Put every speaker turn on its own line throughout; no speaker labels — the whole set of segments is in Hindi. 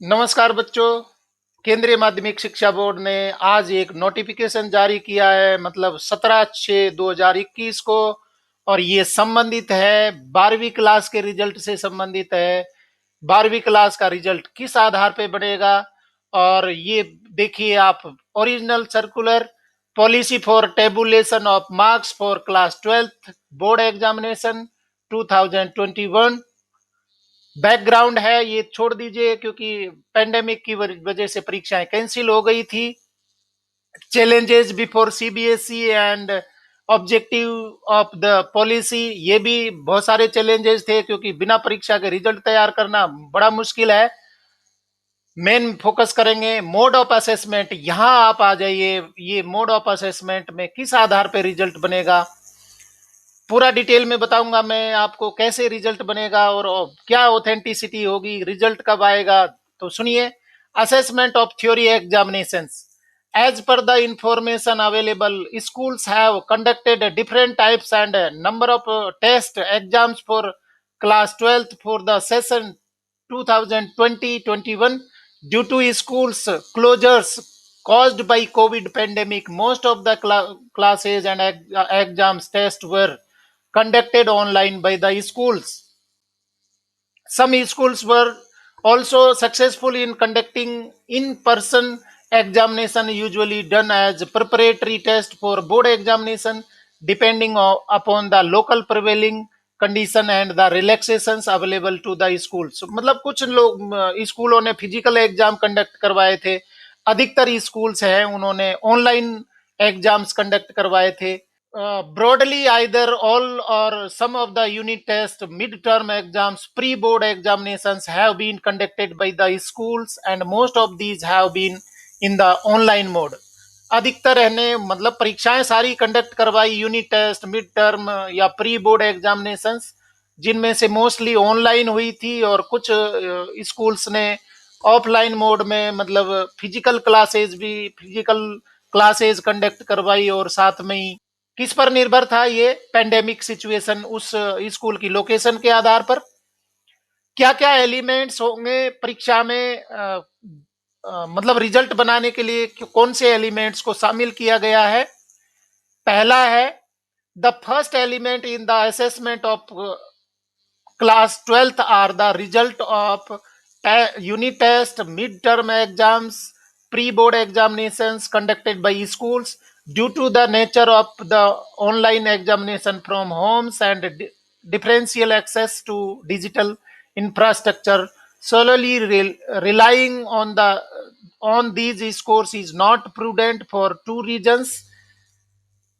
नमस्कार बच्चों। केंद्रीय माध्यमिक शिक्षा बोर्ड ने आज एक नोटिफिकेशन जारी किया है, मतलब 17/6/2021 को। और ये संबंधित है 12वीं क्लास के रिजल्ट से संबंधित है। 12वीं क्लास का रिजल्ट किस आधार पे बनेगा, और ये देखिए आप, original circular policy for tabulation of marks for class 12th board examination 2021। Background है ये छोड़ दीजिए, क्योंकि पेंडेमिक की वजह से परीक्षाएं कैंसिल हो गई थी। Challenges before CBSE and objective of the policy, ये भी बहुत सारे चैलेंजेस थे, क्योंकि बिना परीक्षा के रिजल्ट तैयार करना बड़ा मुश्किल है। मेन फोकस करेंगे मोड ऑफ असेसमेंट। यहाँ आप आ जाइए, ये मोड ऑफ असेसमेंट में किस आधार पर रिजल्ट बनेगा, पूरा डिटेल में बताऊंगा मैं आपको कैसे रिजल्ट बनेगा और क्या ऑथेंटिसिटी होगी, रिजल्ट कब आएगा। तो सुनिए। Assessment of theory examinations. As per the information available, schools have conducted different types and number of test exams for class 12th for the session 2020-21. Due to schools closures caused by COVID pandemic, most of the classes and exams tests were conducted online by the schools. Some schools were also successful in conducting in-person examination, usually done as preparatory test for board examination, depending upon the local prevailing condition and the relaxations available to the schools. मतलब कुछ लोग स्कूलों ने फिजिकल एग्जाम कंडक्ट करवाए थे, अधिकतर स्कूल्स हैं उन्होंने ऑनलाइन एग्जाम्स कंडक्ट करवाए थे। Broadly, either all or some of the unit test, mid-term exams, pre-board examinations have been conducted by the schools, and most of these have been in the online mode. अधिकतर ने मतलब परीक्षाएं सारी कंडक्ट करवाई, यूनिट टेस्ट, मिड टर्म या प्री बोर्ड एग्जामिनेशंस, जिनमें से मोस्टली ऑनलाइन हुई थी, और कुछ स्कूल्स ने ऑफलाइन मोड में, मतलब फिजिकल क्लासेस कंडक्ट करवाई। और साथ में ही किस पर निर्भर था ये पेंडेमिक सिचुएशन, उस स्कूल की लोकेशन के आधार पर क्या क्या एलिमेंट्स होंगे परीक्षा में, मतलब रिजल्ट बनाने के लिए कौन से एलिमेंट्स को शामिल किया गया है। पहला है, the first element in the assessment of class 12th are the result of unit test, mid-term exams, pre-board examinations conducted by schools. Due to the nature of the online examination from homes and differential access to digital infrastructure, solely relying on these scores is not prudent for two reasons.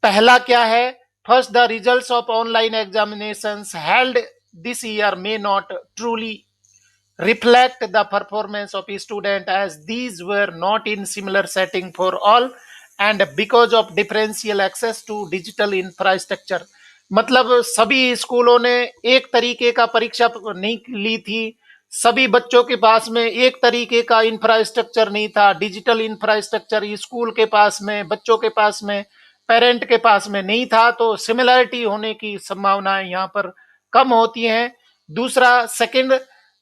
पहला क्या है, first, the results of online examinations held this year may not truly reflect the performance of a student, as these were not in similar setting for all and because of differential access to digital infrastructure. मतलब सभी स्कूलों ने एक तरीके का परीक्षा नहीं ली थी, सभी बच्चों के पास में एक तरीके का इंफ्रास्ट्रक्चर नहीं था, डिजिटल इंफ्रास्ट्रक्चर स्कूल के पास में, बच्चों के पास में, पेरेंट के पास में नहीं था, तो सिमिलरिटी होने की संभावनाएं यहाँ पर कम होती हैं। दूसरा, second,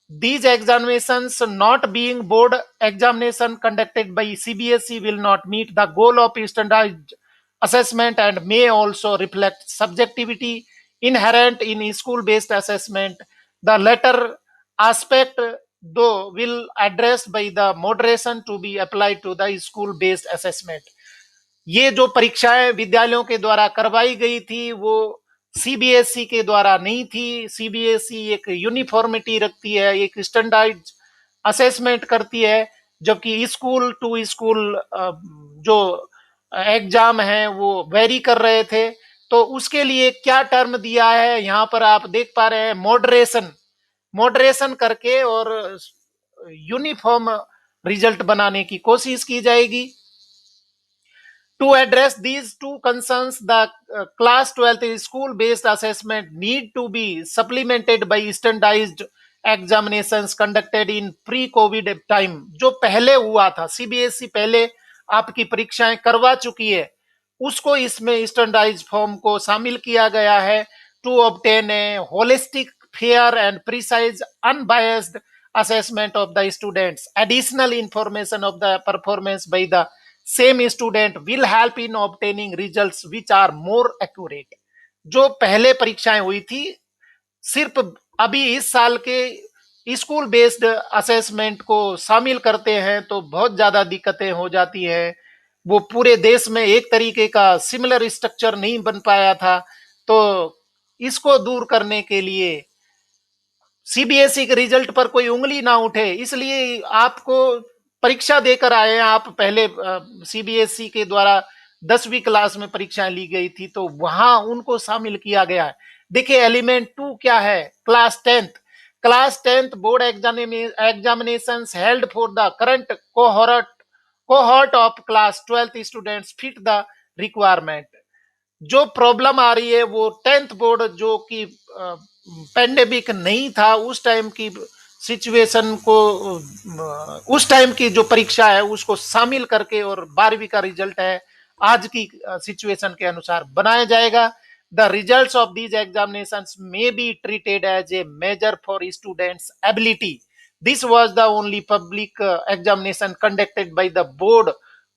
these examinations not being board examination conducted by CBSE will not meet the goal of standardized assessment and may also reflect subjectivity inherent in school based assessment. The latter aspect though will addressed by the moderation to be applied to the school based assessment. ये जो परीक्षाएं विद्यालयों के द्वारा करवाई गई थी वो सीबीएसई के द्वारा नहीं थी। सीबीएसई एक यूनिफॉर्मिटी रखती है, एक स्टैंडर्ड असेसमेंट करती है, जबकि स्कूल टू स्कूल जो एग्जाम है वो वेरी कर रहे थे। तो उसके लिए क्या टर्म दिया है यहाँ पर आप देख पा रहे हैं, मॉडरेशन। मॉडरेशन करके और यूनिफॉर्म रिजल्ट बनाने की कोशिश की जाएगी। To address these two concerns, the class 12th school-based assessment need to be supplemented by standardized examinations conducted in pre-COVID time. जो पहले हुआ था, सीबीएसई पहले आपकी परीक्षाएं करवा चुकी है, उसको इसमें स्टैंडर्डाइज फॉर्म को शामिल किया गया है, to obtain a holistic, fair and precise, unbiased assessment of the students. Additional information of the performance by the same student will help in obtaining results which are more accurate. जो पहले परीक्षाएं हुई थी, सिर्फ अभी इस साल के स्कूल बेस्ड असेसमेंट को शामिल करते हैं तो बहुत ज्यादा दिक्कतें हो जाती हैं। वो पूरे देश में एक तरीके का सिमिलर स्ट्रक्चर नहीं बन पाया था, तो इसको दूर करने के लिए सीबीएसई के रिजल्ट पर कोई उंगली ना उठे, इसलिए आपको परीक्षा देकर आए हैं आप। पहले सीबीएसई के द्वारा 10वीं क्लास में परीक्षाएं ली गई थी, तो वहां उनको शामिल किया गया है। देखिए एलिमेंट 2 क्या है, class tenth board examination held for the current cohort of class 12th students fit the requirement. जो प्रॉब्लम आ रही है वो 10th बोर्ड जो कि पेंडेमिक नहीं था उस टाइम की सिचुएशन को, उस टाइम की जो परीक्षा है उसको शामिल करके और 12वीं का रिजल्ट है आज की सिचुएशन के अनुसार बनाया जाएगा। The results of these examinations may be treated as a measure for students ability. This was the only public examination conducted by the board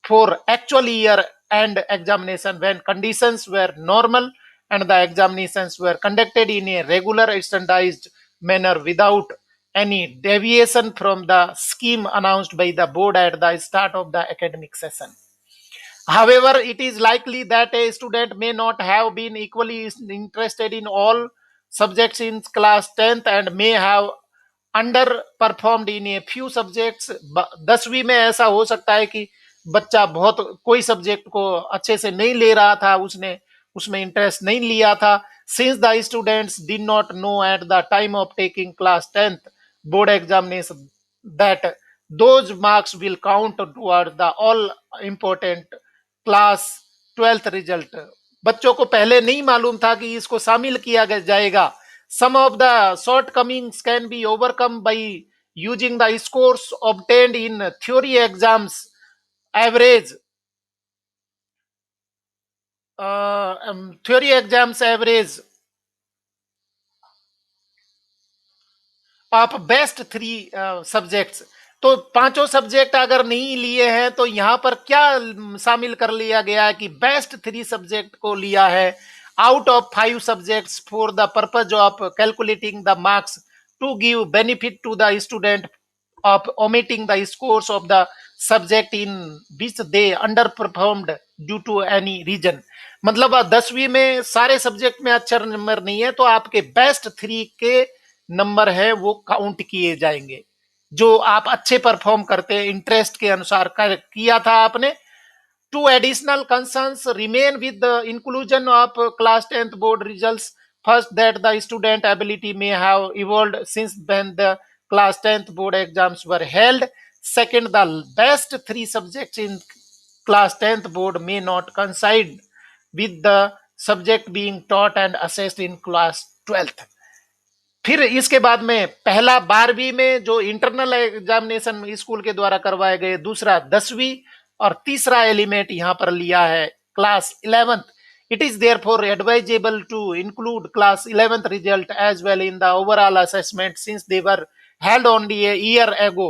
for actual year and examination when conditions were normal and the examinations were conducted in a regular standardized manner without any deviation from the scheme announced by the board at the start of the academic session. However, it is likely that a student may not have been equally interested in all subjects in class 10th and may have under performed in a few subjects. 10वीं में ऐसा हो सकता है कि बच्चा बहुत कोई सब्जेक्ट को अच्छे से नहीं ले रहा था, उसने उसमें इंटरेस्ट नहीं लिया था। Since the students did not know at the time of taking class 10th board examination that those marks will count towards the all important class 12th result. बच्चों को पहले नहीं मालूम था कि इसको शामिल किया जाएगा। Some of the shortcomings can be overcome by using the scores obtained in theory exams average theory exams average of best 3 subjects. तो पांचों सब्जेक्ट अगर नहीं लिए हैं तो यहां पर क्या शामिल कर लिया गया है कि बेस्ट 3 सब्जेक्ट को लिया है out of 5 subjects for the purpose of calculating the marks to give benefit to the student of omitting the scores of the subject in which they underperformed due to any reason. मतलब 10वीं में सारे सब्जेक्ट में अच्छा नंबर नहीं है तो आपके बेस्ट 3 के नंबर है वो काउंट किए जाएंगे, जो आप अच्छे परफॉर्म करते हैं इंटरेस्ट के अनुसार किया था आपने। Two additional concerns remain with the inclusion of class 10th board results. First, that the student ability may have evolved since when the class 10th board exams were held. Second, the best 3 subjects in class 10th board may not coincide with the subject being taught and assessed in class 12th. फिर इसके बाद में पहला 12वीं में जो इंटरनल एग्जामिनेशन स्कूल के द्वारा करवाए गए, दूसरा 10वीं और तीसरा एलिमेंट यहां पर लिया है class 11th। It is therefore advisable to include class 11th result as well in the overall assessment since they were held only a year ago,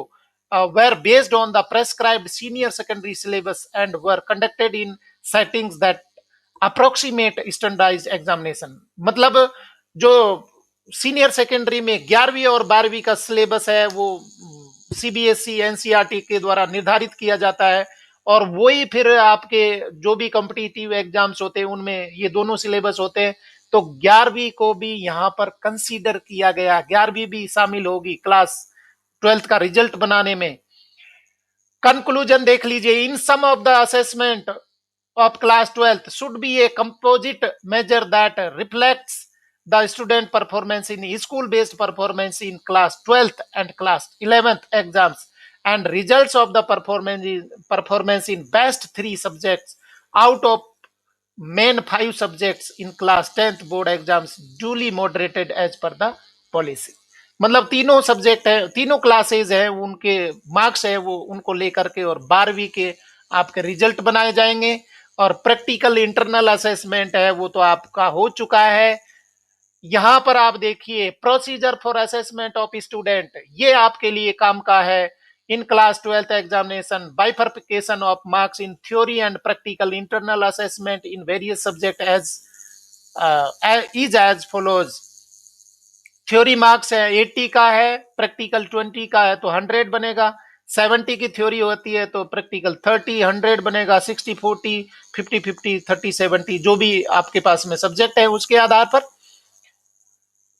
were based on the prescribed senior secondary syllabus and were conducted in settings that approximate standardized examination। मतलब जो सीनियर सेकेंडरी में 11वीं और 12वीं का सिलेबस है वो सीबीएसई एनसीईआरटी के द्वारा निर्धारित किया जाता है और वही फिर आपके जो भी कॉम्पिटिटिव एग्जाम्स होते हैं उनमें ये दोनों सिलेबस होते हैं। तो 11वीं को भी यहाँ पर कंसीडर किया गया, 11वीं भी शामिल होगी क्लास 12th का रिजल्ट बनाने में। कंक्लूजन देख लीजिए, in sum of the assessment of class 12th should be a composite measure that reflects the student performance in school based performance in class 12th and class 11th exams and results of the performance in best 3 subjects out of main 5 subjects in class 10th board exams duly moderated as per the policy। मतलब तीनों सब्जेक्ट है, तीनों क्लासेज है, उनके मार्क्स है वो उनको लेकर के और 12वीं के आपके रिजल्ट बनाए जाएंगे। और प्रैक्टिकल इंटरनल असेसमेंट है वो तो आपका हो चुका है यहां पर आप देखिए procedure for assessment of student, ये आपके लिए काम का है। In class 12th examination bifurcation of marks in theory and practical internal assessment in various subject as is as follows. Theory marks है 80 का है, प्रैक्टिकल 20 का है तो 100 बनेगा। 70 की थ्योरी होती है तो प्रैक्टिकल 30, 100 बनेगा। 60 40, 50 50, 30 70, जो भी आपके पास में सब्जेक्ट है उसके आधार पर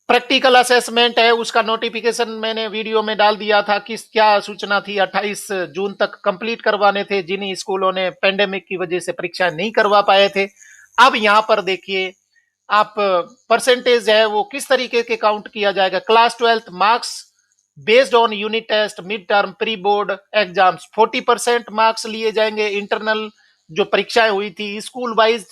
प्रैक्टिकल असेसमेंट है। उसका नोटिफिकेशन मैंने वीडियो में डाल दिया था, किस क्या सूचना थी। 28 जून तक कंप्लीट करवाने थे जिन स्कूलों ने पेंडेमिक की वजह से परीक्षा नहीं करवा पाए थे। अब यहाँ पर देखिए आप परसेंटेज है वो किस तरीके के काउंट किया जाएगा। Class 12th marks based on unit test mid term pre board exams 40% marks लिए जाएंगे। इंटरनल जो परीक्षाएं हुई थी स्कूल वाइज,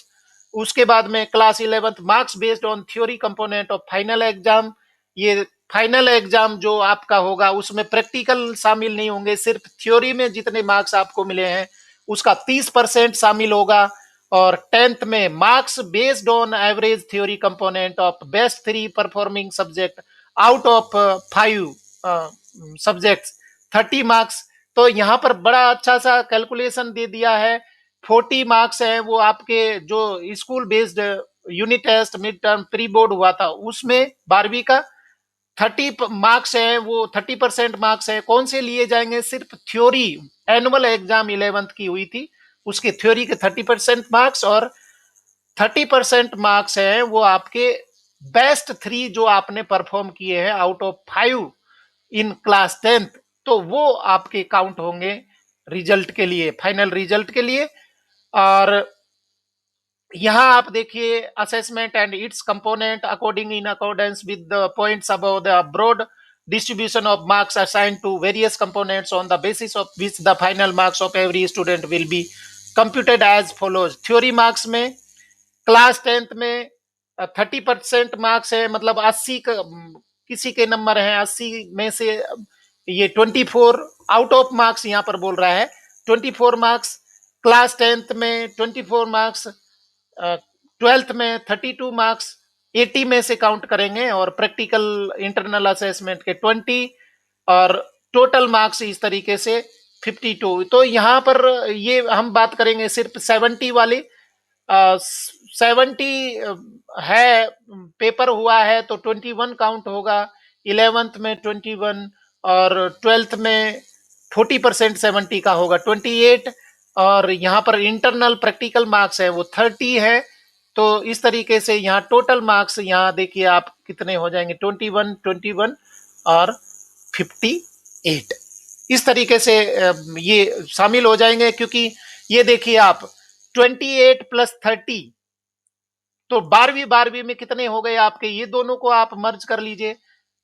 उसके बाद में class 11th marks based on theory component of final exam. ये फाइनल एग्जाम जो आपका होगा उसमें प्रैक्टिकल शामिल नहीं होंगे, सिर्फ थ्योरी में जितने मार्क्स आपको मिले हैं उसका 30% शामिल होगा। और 10th में marks based on average theory component of best 3 performing subject out of 5 subjects 30 marks. तो यहाँ पर बड़ा अच्छा सा कैलकुलेशन दे दिया है। 40 मार्क्स है वो आपके जो school based unit test mid term pre board हुआ था उसमें 12वीं का। 30 मार्क्स है वो 30% मार्क्स है कौन से लिए जाएंगे, सिर्फ थ्योरी एनुअल एग्जाम 11th की हुई थी उसके थ्योरी के 30% मार्क्स। और 30% मार्क्स है वो आपके बेस्ट 3 जो आपने परफॉर्म किए हैं out of 5 in class 10th, तो वो आपके काउंट होंगे रिजल्ट के लिए, फाइनल रिजल्ट के लिए। और यहाँ आप देखिए assessment and its component according in accordance with the points above the broad distribution of marks assigned to various components on the basis of which the final marks of every student will be computed as follows। Theory marks में क्लास 10th में 30% मार्क्स है, मतलब 80 का किसी के नंबर है 80 में से ये 24 आउट ऑफ मार्क्स यहाँ पर बोल रहा है 24 मार्क्स। क्लास 10th में 24 मार्क्स, 12th में 32 मार्क्स 80 में से काउंट करेंगे और प्रैक्टिकल इंटरनल असेसमेंट के 20 और टोटल मार्क्स इस तरीके से 52। तो यहाँ पर ये हम बात करेंगे सिर्फ 70 वाली। 70 है पेपर हुआ है तो 21 काउंट होगा। 11th में 21 और 12th में 40% 70 का होगा 28। और यहाँ पर इंटरनल प्रैक्टिकल मार्क्स है वो 30 है। तो इस तरीके से यहाँ टोटल मार्क्स यहाँ देखिए आप कितने हो जाएंगे 21 21 और 58 इस तरीके से ये शामिल हो जाएंगे। क्योंकि ये देखिए आप 28 प्लस 30 तो 12वीं में कितने हो गए आपके, ये दोनों को आप मर्ज कर लीजिए।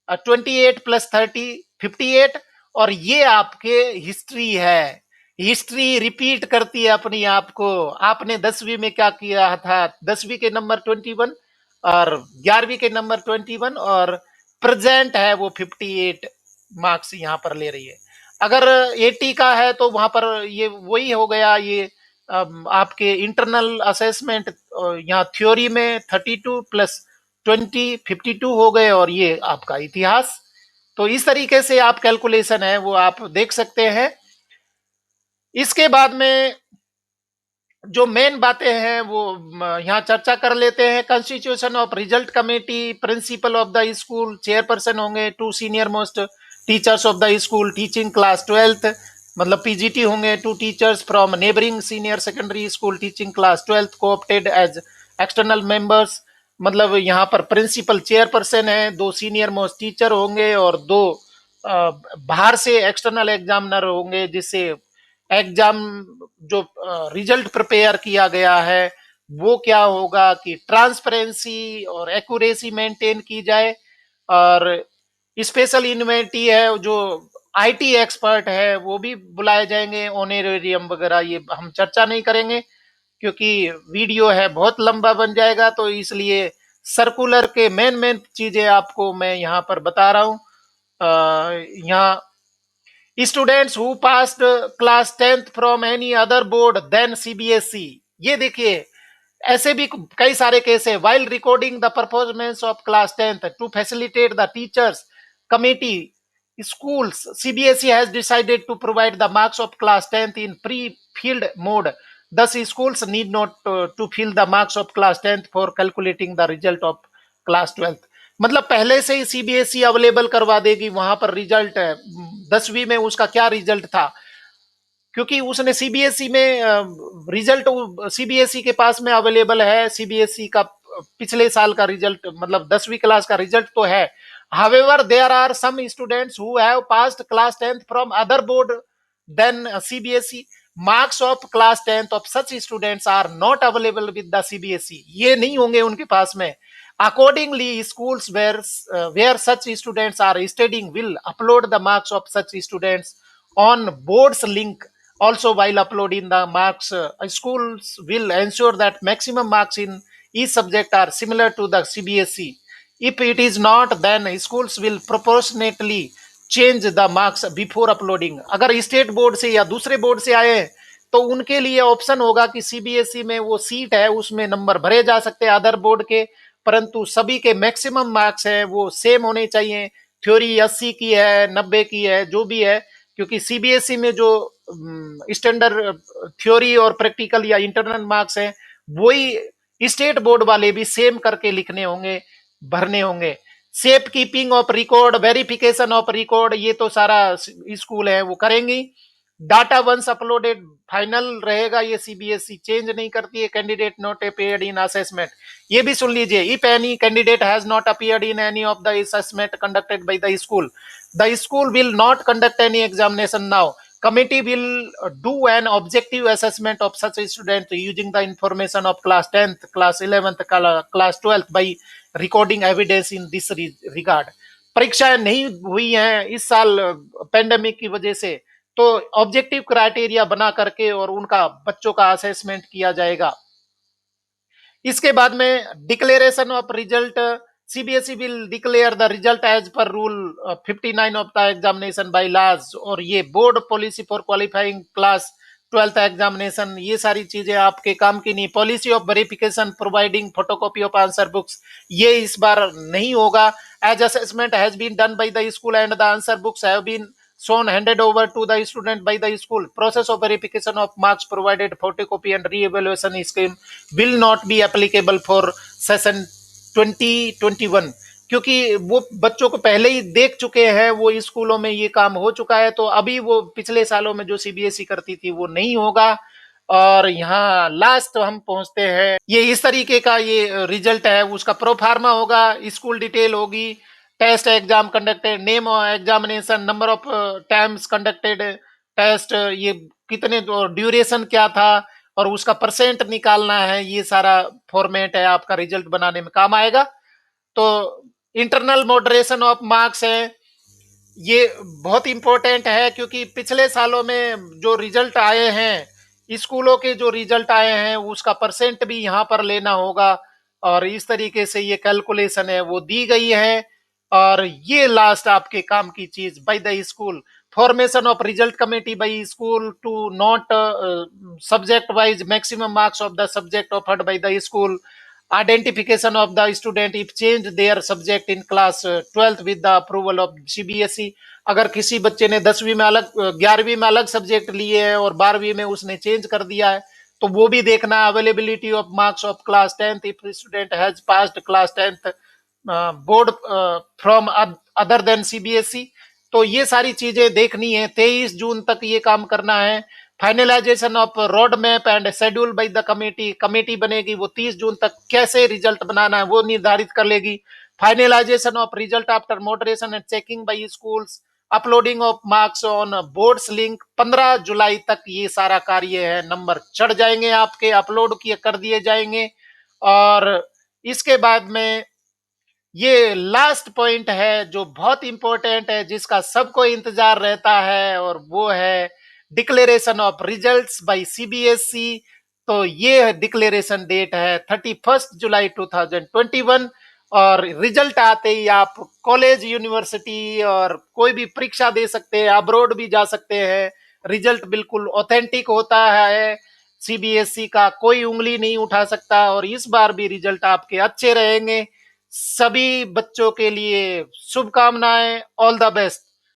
28 प्लस 30 58। और ये आपके हिस्ट्री है, हिस्ट्री रिपीट करती है अपनी आप को। आपने 10वीं में क्या किया था, 10वीं के नंबर 21 और 11वीं के नंबर 21 और प्रेजेंट है वो 58 मार्क्स यहाँ पर ले रही है। अगर 80 का है तो वहां पर ये वही हो गया। ये आपके इंटरनल असेसमेंट यहाँ थ्योरी में 32 प्लस 20 52 हो गए और ये आपका इतिहास। तो इस तरीके से आप कैलकुलेशन है वो आप देख सकते हैं। इसके बाद में जो मेन बातें हैं वो यहाँ चर्चा कर लेते हैं। Constitution of result committee, principal of the school, chairperson होंगे 2 senior most teachers of the school teaching class 12th, मतलब पीजीटी होंगे 2 teachers from neighbouring senior secondary school teaching class 12th coopted as external members. मतलब यहाँ पर प्रिंसिपल चेयरपर्सन है, 2 सीनियर मोस्ट टीचर होंगे और 2 बाहर से एक्सटर्नल एग्जामिनर होंगे, जिससे एग्जाम जो रिजल्ट प्रिपेयर किया गया है वो क्या होगा कि ट्रांसपेरेंसी और एक्यूरेसी मेंटेन की जाए। और स्पेशल इन्वेंटी है जो आईटी एक्सपर्ट है वो भी बुलाए जाएंगे। ऑनरेरियम वगैरह ये हम चर्चा नहीं करेंगे क्योंकि वीडियो है बहुत लंबा बन जाएगा, तो इसलिए सर्कुलर के मेन मेन चीजें आपको मैं यहाँ पर बता रहा हूँ। यहाँ students who passed class 10th from any other board than CBSE, ये देखिए ऐसे भी कई सारे केस है। While recording the performance of class 10th to facilitate the teachers committee schools, CBSE has decided to provide the marks of class 10th in pre-filled mode. Thus schools need not to fill the marks of class 10th for calculating the result of class 12th. मतलब पहले से ही सीबीएसई अवेलेबल करवा देगी वहां पर रिजल्ट है 10वीं में उसका क्या रिजल्ट था, क्योंकि उसने सीबीएसई में रिजल्ट सीबीएसई के पास में अवेलेबल है, सीबीएसई का पिछले साल का रिजल्ट मतलब 10वीं क्लास का रिजल्ट तो है। However, there are some students who have passed class 10th from other board than CBSE. Marks of class 10th of such students are not available with the CBSE. ये नहीं होंगे उनके पास में। Accordingly, schools where such students are studying will upload the marks of such students on board's link. Also, while uploading the marks, schools will ensure that maximum marks in each subject are similar to the CBSE. If it is not, then schools will proportionately change the marks before uploading. अगर स्टेट बोर्ड से या दूसरे बोर्ड से आए तो उनके लिए ऑप्शन होगा कि सीबीएसई में वो सीट है उसमें नंबर भरे जा सकते हैं अदर बोर्ड के, परंतु सभी के मैक्सिमम मार्क्स हैं वो सेम होने चाहिए। थ्योरी 80 की है 90 की है जो भी है, क्योंकि सीबीएसई में जो स्टैंडर्ड थ्योरी और प्रैक्टिकल या इंटरनल मार्क्स हैं वही स्टेट बोर्ड वाले भी सेम करके लिखने होंगे भरने होंगे। Safe keeping of record, verification of record, ये तो सारा स्कूल है वो करेंगी। डाटा वंस अपलोडेड फाइनल रहेगा, ये सीबीएसई चेंज नहीं करती है। Candidate not appeared in assessment, ये भी सुन लीजिए। If any candidate has not appeared in any of the assessment conducted by the school will not conduct any examination now. Committee will do an objective assessment of such a student using the information of class 10th, class 11th, class 12th by recording evidence in this regard. परीक्षाएं नहीं हुई हैं इस साल पेंडेमिक की वजह से, तो ऑब्जेक्टिव क्राइटेरिया बना करके और उनका बच्चों का असेसमेंट किया जाएगा। इसके बाद में declaration of result, CBSE will declare the result as per rule 59 of the examination bylaws, और ये board policy for qualifying class 12th examination, ये सारी चीजें आपके काम की नहीं। Policy of verification providing photocopy of answer books, ये इस बार नहीं होगा। As assessment has been done by the school and the answer books have been shown handed over to the student by the school. Process of verification of marks provided photocopy and re-evaluation scheme will not be applicable for session 2021, क्योंकि वो बच्चों को पहले ही देख चुके हैं, वो स्कूलों में ये काम हो चुका है, तो अभी वो पिछले सालों में जो सीबीएसई करती थी वो नहीं होगा। और यहाँ लास्ट हम पहुंचते हैं, ये इस तरीके का ये रिजल्ट है, उसका प्रोफार्मा होगा, स्कूल डिटेल होगी, test exam conducted, name examination, number of times conducted test, ये कितने ड्यूरेशन क्या था और उसका परसेंट निकालना है, ये सारा फॉर्मेट है आपका रिजल्ट बनाने में काम आएगा। तो इंटरनल मॉडरेशन ऑफ मार्क्स है, ये बहुत इंपॉर्टेंट है, क्योंकि पिछले सालों में जो रिजल्ट आए हैं स्कूलों के जो रिजल्ट आए हैं उसका परसेंट भी यहाँ पर लेना होगा, और इस तरीके से ये कैलकुलेशन है वो दी गई है। और ये लास्ट आपके काम की चीज, by the school formation of result committee by school to not subject wise maximum marks of the subject offered by the school, identification of the student if change their subject in class 12th with the approval of CBSE। अगर किसी बच्चे ने 10वीं में अलग 11वीं में अलग सब्जेक्ट लिए हैं और 12वीं में उसने चेंज कर दिया है तो वो भी देखना। Availability of marks of class 10th if student has passed class 10th board from other than CBSE, तो ये सारी चीजें देखनी है। 23 जून तक ये काम करना है। Finalisation of road map and schedule by the committee, committee बनेगी वो 30 जून तक कैसे रिजल्ट बनाना है वो निर्धारित कर लेगी। Finalization of result after moderation and checking by schools, uploading of marks on boards link, 15 जुलाई तक ये सारा कार्य है। नंबर चढ़ जाएंगे आपके, अपलोड किए कर दिए जाएंगे। और इसके बाद में ये लास्ट पॉइंट है जो बहुत इंपॉर्टेंट है, जिसका सबको इंतजार रहता है, और वो है declaration of results bye CBSE. तो ये डिक्लेरेशन डेट है 31 जुलाई 2021, और रिजल्ट आते ही आप कॉलेज यूनिवर्सिटी और कोई भी परीक्षा दे सकते हैं, अब्रॉड भी जा सकते हैं। रिजल्ट बिल्कुल ऑथेंटिक होता है, सीबीएसई का कोई उँगली नहीं उठा सकता और इस बार भी रिजल्ट आपके अच्छे रहेंगे। सभी बच्चों के लिए शुभकामनाएँ, ऑल द बेस्ट।